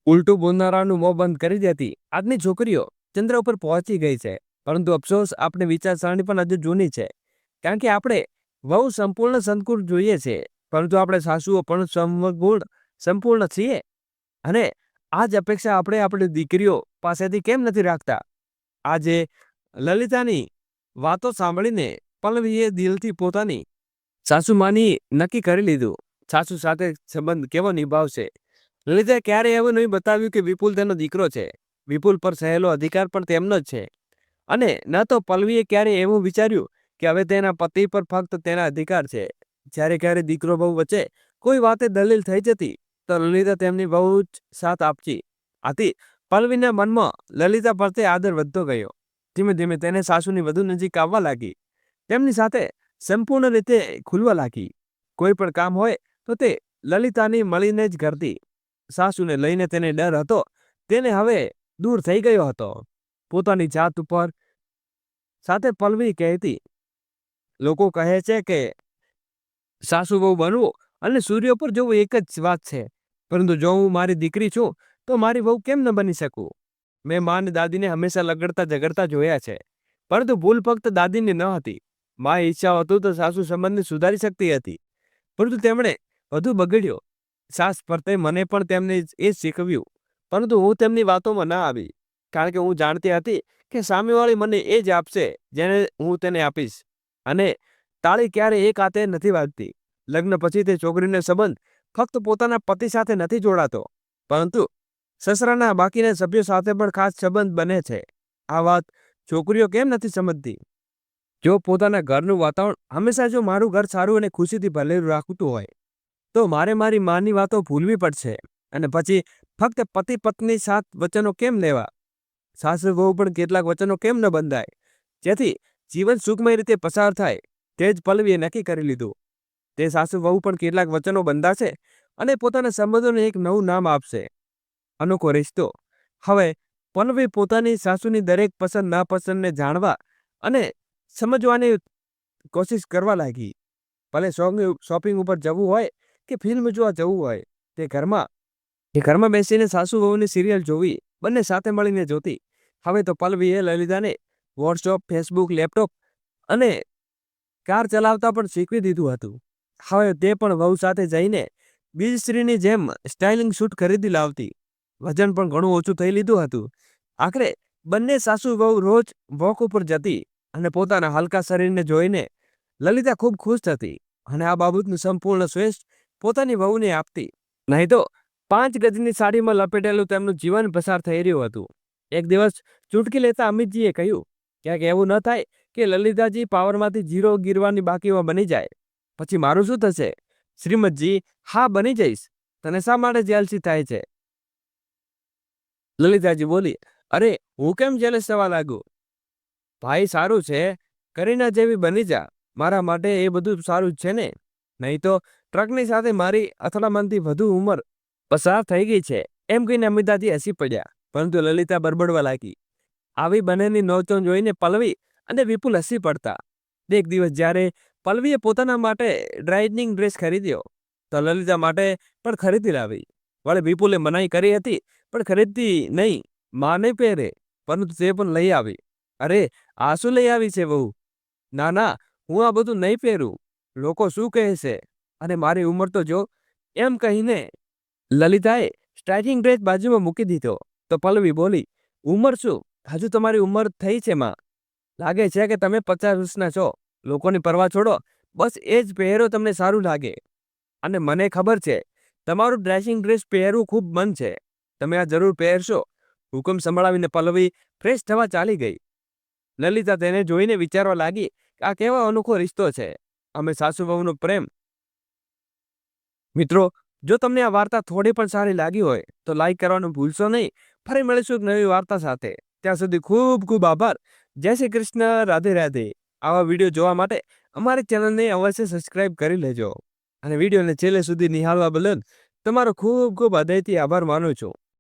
ઉલટું બોલનારાનું મોં બંધ કરી દેતી આજની છોકરીઓ ચંદ્ર ઉપર પહોંચી ગઈ છે. પરંતુ અફસોસ આપણી વિચારસરણી પણ હજુ જૂની છે, કારણ કે આપણે બહુ સંપૂર્ણ સંકુલ જોઈએ છે, પરંતુ આપણે સાસુઓ પણ સંપૂર્ણ છીએ. અને આ જ અપેક્ષા આપણે આપણી દીકરીઓ પાસેથી કેમ નથી રાખતા? આજે લલિતાની વાતો સાંભળીને પલ્લવીએ દિલથી પોતાની સાસુમાની નક્કી કરી લીધું. સાસુ સાથે સંબંધ કેવો નિભાવશે. લલિતાએ ક્યારેય એવું નહીં બતાવ્યું કે વિપુલ તેનો દીકરો છે. વિપુલ પર સહેલો અધિકાર પણ તેમનો જ છે. અને ન તો પલ્લવીએ ક્યારેય એવું વિચાર્યું કે હવે તેના પતિ પર ફક્ત તેના અધિકાર છે. જ્યારે ક્યારે દીકરો બહુ વચ્ચે કોઈ વાતે દલીલ થઈ જતી તો લલિતા તેમની બહુ જ સાથ આપતી. આથી પલ્લવીના મનમાં લલિતા પ્રત્યે આદર વધતો ગયો. ધીમે ધીમે તેને સાસુની વધુ નજીક આવવા લાગી. તેમની સાથે સંપૂર્ણ રીતે ખુલવા લાગી. કોઈ પણ કામ હોય તો તે લલિતાની મળીને જ કરતી. સાસુને લઈને તેને ડર હતો, તેને હવે દૂર થઈ ગયો હતો. પોતાની જાત ઉપર સાથે પલ્લવી કહેતી, લોકો કહે છે કે સાસુ બહુ બનવું અને સૂર્ય પર જવું એક જ વાત છે, પરંતુ જો હું મારી દીકરી છું તો મારી બહુ કેમ ન બની શકું? મેં મા અને દાદીને હંમેશા લગડતા ઝઘડતા જોયા છે, પરંતુ ભૂલ ફક્ત દાદીની ન હતી. માએ ઈચ્છા હતું તો સાસુ સંબંધને સુધારી શકતી હતી, પરંતુ તેમણે વધુ બગડ્યો. સાસ પ્રત્યે મને પણ તેમને એ જ શીખવ્યું, પરંતુ હું તેમની વાતોમાં ના આવી, કારણ કે હું જાણતી હતી કે સામેવાળી મને એ જ આપશે જેને હું તેને આપીશ. અને તાળી ક્યારે એક હાથે નથી વાગતી. લગ્ન પછી તે છોકરીનો સંબંધ ફક્ત પોતાના પતિ સાથે નથી જોડાતો, પરંતુ સસરાના બાકીના સભ્યો સાથે પણ ખાસ સંબંધ બને છે. આ વાત છોકરીઓ કેમ નથી સમજતી? જો પોતાના ઘરનું વાતાવરણ હંમેશા જો મારું ઘર સારું અને ખુશીથી ભરેલું રાખતું હોય તો મારે મારી માની વાતો ભૂલવી પડશે, અને પછી ફક્ત પતિ પત્ની સાથ વચનો કેમ લેવા? સાસુ વહુ પણ કેટલાક વચનો કેમ ન બંધાય, જેથી જીવન સુખમય રીતે પસાર થાય? તે જ પલ્લવીએ નક્કી કરી લીધું. તે સાસુ વહુ પણ કેટલાક વચનો બંધાશે અને પોતાના સંબંધોને એક નવું નામ આપશે, અનોખો રિશ્તો. હવે પલ્લવી પોતાની સાસુની દરેક પસંદ નાપસંદને જાણવા અને સમજવાની કોશિશ કરવા લાગી. ભલે શોપિંગ ઉપર જવું હોય કે ફિલ્મ જોવા જવું હોય, તે ઘરમાં બેસીને સાસુ વહુની સિરિયલ જોવી, બંને સાથે મળીને જોતી. હવે તો પલ્લવીએ લલિતાને વોટ્સઅપ, ફેસબુક, લેપટોપ અને કાર ચલાવતા પણ શીખવી દીધું હતું. હવે તે પણ વહુ સાથે જઈને બીજ સ્ત્રીની જેમ સ્ટાઇલિંગ સૂટ ખરીદી લાવતી. વજન પણ ઘણું ઓછું થઈ લીધું હતું. આખરે બંને સાસુ વહુ રોજ વોક ઉપર જતી અને પોતાના હલકા શરીરને જોઈને લલિતા ખૂબ ખુશ થતી અને આ બાબતનું સંપૂર્ણ શ્રેષ્ઠ પોતાની વહુને આપતી. નહીં તો 5 ગજની સાડીમાં લપેટેલું તેમનું જીવન પસાર થઈ રહ્યું હતું. એક દિવસ ચૂટકી લેતા અમિતજીએ કહ્યું, ક્યાંક એવું ન થાય કે લલિતાજી પાવરમાંથી 0 ગીરવાની બાકીમાં બની જાય. પછી મારું શું થશે? શ્રીમદજી, હા બની જઈશ. તને શા માટે જેલસી થાય છે? લલિતાજી બોલી, અરે હું કેમ જેલસ થવા લાગુ? ભાઈ સારું છે, કરીના જેવી બની જા. મારા માટે એ બધું સારું જ છે ને. નહીં તો ટ્રકની સાથે મારી અથડામણથી વધુ ઉંમર પસાર થઈ ગઈ છે. એમ કહીને અમિતાજી હસી પડ્યા. પરંતુ લલિતા બરબડવા લાગી. આવી બંનેની નોચોણ જોઈને પલ્લવી અને વિપુલ હસી પડતા. એક દિવસ જ્યારે પલ્લવીએ પોતાના માટે ડ્રાઇવિંગ ડ્રેસ ખરીદ્યો, તો લલિતા માટે પણ ખરીદી લાવી. વળે વિપુલે મનાઈ કરી હતી, પણ ખરીદતી નહીં. માં નહીં પહેરે, પરંતુ તે પણ લઈ આવી. અરે આ શું લઈ આવી છે બહુ? ના ના, હું આ બધું નહીં પહેરું. લોકો શું કહે છે? અને મારી ઉંમર તો જો. એમ કહીને લલિતાએ સ્ટાઇલિંગ ડ્રેસ બાજુમાં મૂકી દીધો. તો પલ્લવી બોલી, ઉંમર શું? હજુ તમારી ઉંમર થઈ છે માં. લાગે છે કે તમે 50 વર્ષના છો. લોકોની પરવા છોડો, બસ એ જ પહેરો તમને સારું લાગે. અને મને ખબર છે તમારું ડ્રેસિંગ ડ્રેસ પહેરવું ખૂબ મન છે. તમે આ જરૂર પહેરશો. હુકમ સંભળાવીને પલ્લવી ફ્રેશ થવા ચાલી ગઈ. લલિતા તેને જોઈને વિચારવા લાગી કે આ કેવો અનોખો રિશ્તો છે. અમે સાસુ વહુનો પ્રેમ. મિત્રો, જો તમને આ વાર્તા થોડી પણ સારી લાગી હોય તો લાઈક કરવાનું ભૂલશો નહીં. ફરી મળીશું એક નવી વાર્તા સાથે. ત્યાં સુધી ખૂબ ખૂબ આભાર. જય શ્રી કૃષ્ણ. રાધે રાધે. આવા વિડીયો જોવા માટે અમારી ચેનલને અવશ્ય સબસ્ક્રાઇબ કરી લેજો. અને વિડીયોને છેલ્લે સુધી નિહાળવા બદલ તમારો ખૂબ ખૂબ હૃદયથી આભાર માનું છું.